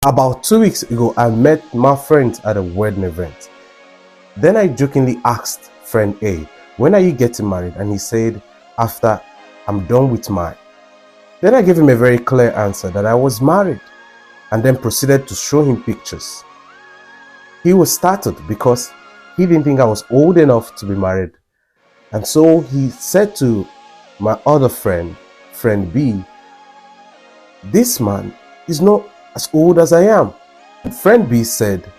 About 2 weeks ago, I met my friend at a wedding event. Then I jokingly asked friend A, when are you getting married? And he said, after I'm done with mine. Then I gave him a very clear answer that I was married, and then proceeded to show him pictures. He was startled because he didn't think I was old enough to be married. And so he said to my other friend, friend B, this man is not as old as I am. And friend B said,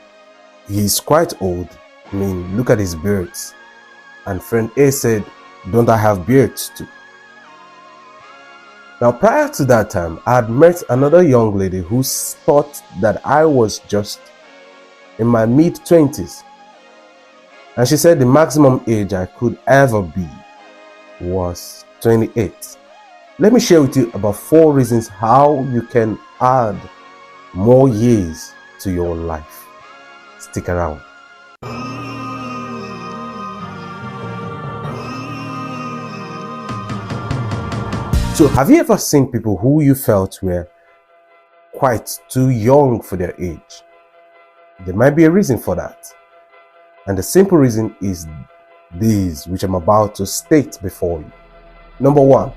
he's quite old. I mean, look at his beards. And friend A said, don't I have beards too? Now, prior to that time, I had met another young lady who thought that I was just in my mid-20s. And she said the maximum age I could ever be was 28. Let me share with you about 4 reasons how you can add more years to your life. Stick around. So, have you ever seen people who you felt were quite too young for their age? There might be a reason for that. And the simple reason is these, which I'm about to state before you. Number 1,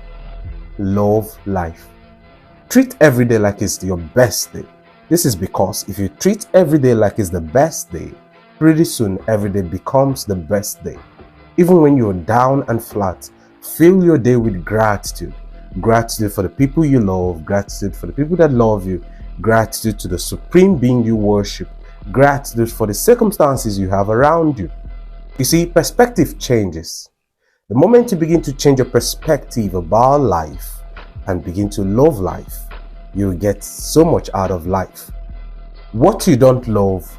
love life. Treat every day like it's your best day. This is because if you treat every day like it's the best day, pretty soon every day becomes the best day. Even when you're down and flat, fill your day with gratitude. Gratitude for the people you love, gratitude for the people that love you, gratitude to the supreme being you worship, gratitude for the circumstances you have around you. You see, perspective changes. The moment you begin to change your perspective about life and begin to love life, you'll get so much out of life. What you don't love,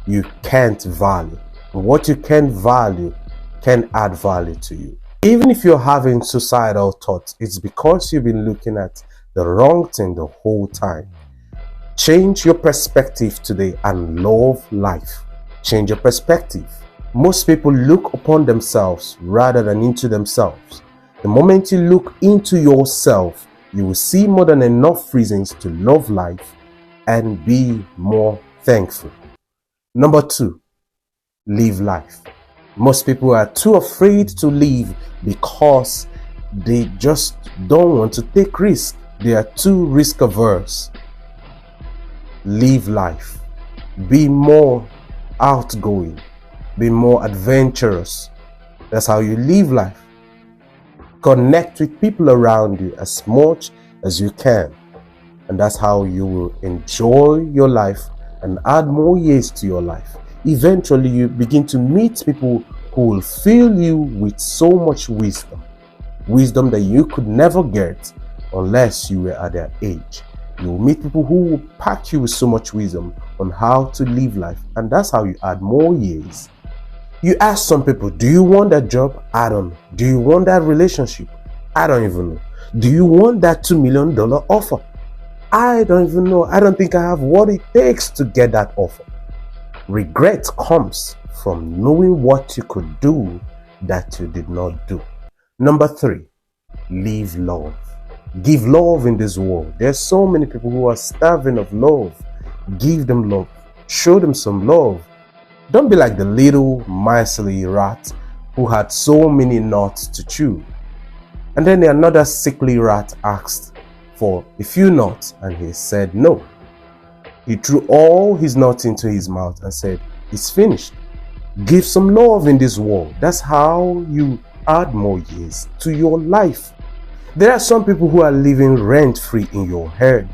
you can't value. And what you can value can add value to you. Even if you're having suicidal thoughts, it's because you've been looking at the wrong thing the whole time. Change your perspective today and love life. Change your perspective. Most people look upon themselves rather than into themselves. The moment you look into yourself, you will see more than enough reasons to love life and be more thankful. Number 2, live life. Most people are too afraid to live because they just don't want to take risks. They are too risk averse. Live life. Be more outgoing. Be more adventurous. That's how you live life. Connect with people around you as much as you can. And that's how you will enjoy your life and add more years to your life. Eventually, you begin to meet people who will fill you with so much wisdom. Wisdom that you could never get unless you were at their age. You will meet people who will pack you with so much wisdom on how to live life. And that's how you add more years. You ask some people, do you want that job? I don't know. Do you want that relationship? I don't even know. Do you want that $2 million offer? I don't even know. I don't think I have what it takes to get that offer. Regret comes from knowing what you could do that you did not do. Number 3, live love. Give love in this world. There's so many people who are starving of love. Give them love. Show them some love. Don't be like the little miserly rat who had so many nuts to chew. And then another sickly rat asked for a few nuts and he said no. He threw all his nuts into his mouth and said, it's finished. Give some love in this world. That's how you add more years to your life. There are some people who are living rent-free in your head.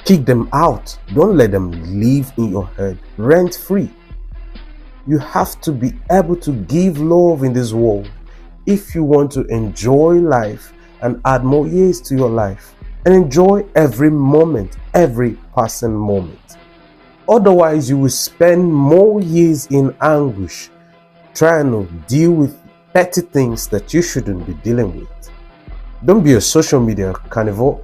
Kick them out. Don't let them live in your head rent-free. You have to be able to give love in this world if you want to enjoy life and add more years to your life. And enjoy every moment, every passing moment. Otherwise, you will spend more years in anguish trying to deal with petty things that you shouldn't be dealing with. Don't be a social media carnivore.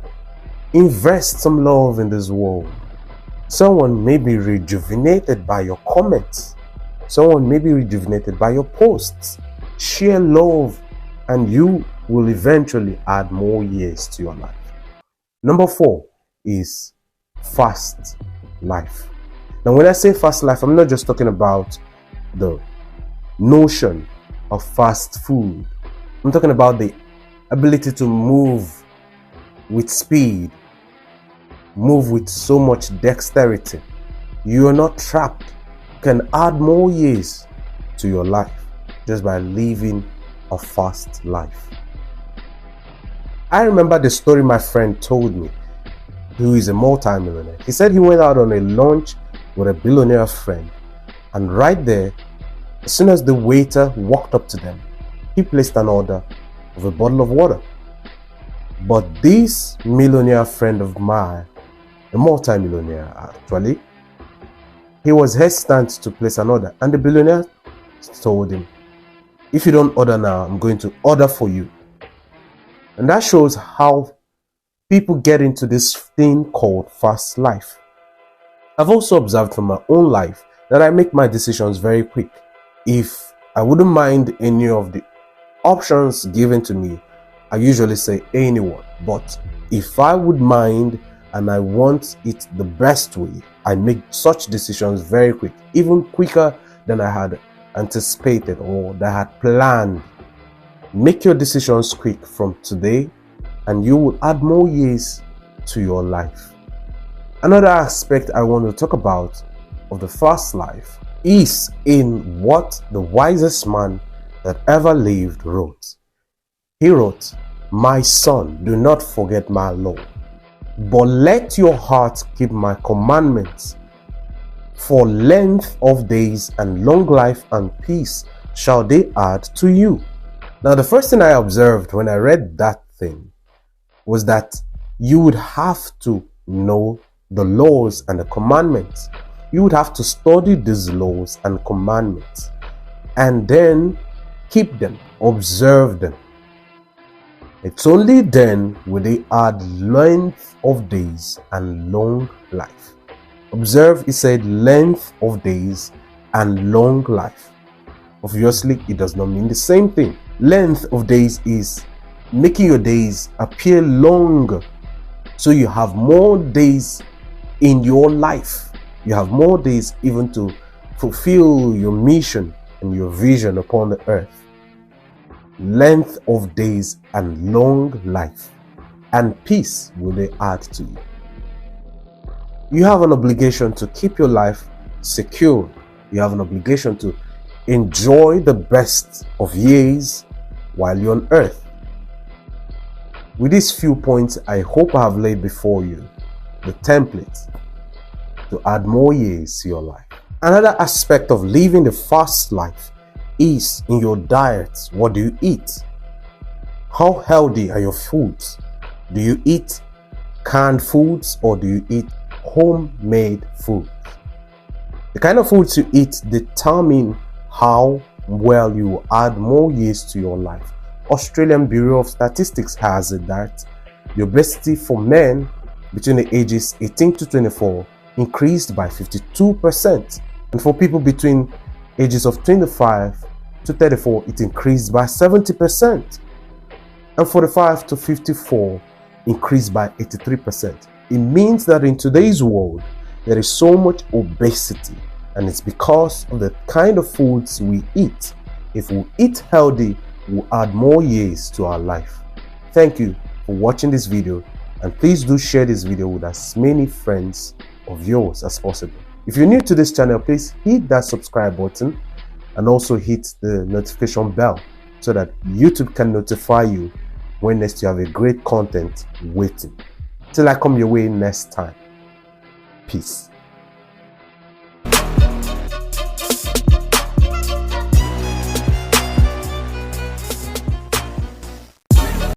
Invest some love in this world. Someone may be rejuvenated by your comments. Someone may be rejuvenated by your posts. Share love and you will eventually add more years to your life. Number 4 is fast. life. Now, when I say fast life, I'm not just talking about the notion of fast food. I'm talking about the ability to move with speed, move with so much dexterity. You are not trapped. You can add more years to your life just by living a fast life. I remember the story my friend told me, who is a multimillionaire. He said he went out on a lunch with a billionaire friend, and right there, as soon as the waiter walked up to them, he placed an order of a bottle of water. But this millionaire friend of mine, a multimillionaire actually, he was hesitant to place an order, and the billionaire told him, "If you don't order now, I'm going to order for you." And that shows how people get into this thing called fast life. I've also observed from my own life that I make my decisions very quick. If I wouldn't mind any of the options given to me, I usually say anyone. But if I would mind and I want it the best way, I make such decisions very quick, even quicker than I had anticipated or that I had planned. Make your decisions quick from today, and you will add more years to your life. Another aspect I want to talk about of the fast life is in what the wisest man that ever lived wrote. He wrote, "My son, do not forget my law, but let your heart keep my commandments. For length of days and long life and peace shall they add to you." Now, the first thing I observed when I read that thing was that you would have to know the laws and the commandments. You would have to study these laws and commandments and then keep them, observe them. It's only then will they add length of days and long life. Observe, it said length of days and long life. Obviously, it does not mean the same thing. Length of days is making your days appear longer, so you have more days in your life. You have more days even to fulfill your mission and your vision upon the earth. Length of days and long life, and peace will they add to you. You have an obligation to keep your life secure. You have an obligation to enjoy the best of years while you're on earth. With these few points, I hope I have laid before you the template to add more years to your life. Another aspect of living the fast life is in your diet. What do you eat? How healthy are your foods? Do you eat canned foods or do you eat homemade food? The kind of foods you eat determine how well you will add more years to your life. Australian Bureau of Statistics has it that the obesity for men between the ages 18 to 24 increased by 52%, and for people between ages of 25 to 34 it increased by 70%, and 45 to 54 increased by 83%. It means that in today's world there is so much obesity, and it's because of the kind of foods we eat. If we eat healthy, we'll add more years to our life. Thank you for watching this video, and please do share this video with as many friends of yours as possible. If you're new to this channel, please hit that subscribe button and also hit the notification bell so that YouTube can notify you when next you have a great content waiting. Till I come your way next time. Peace.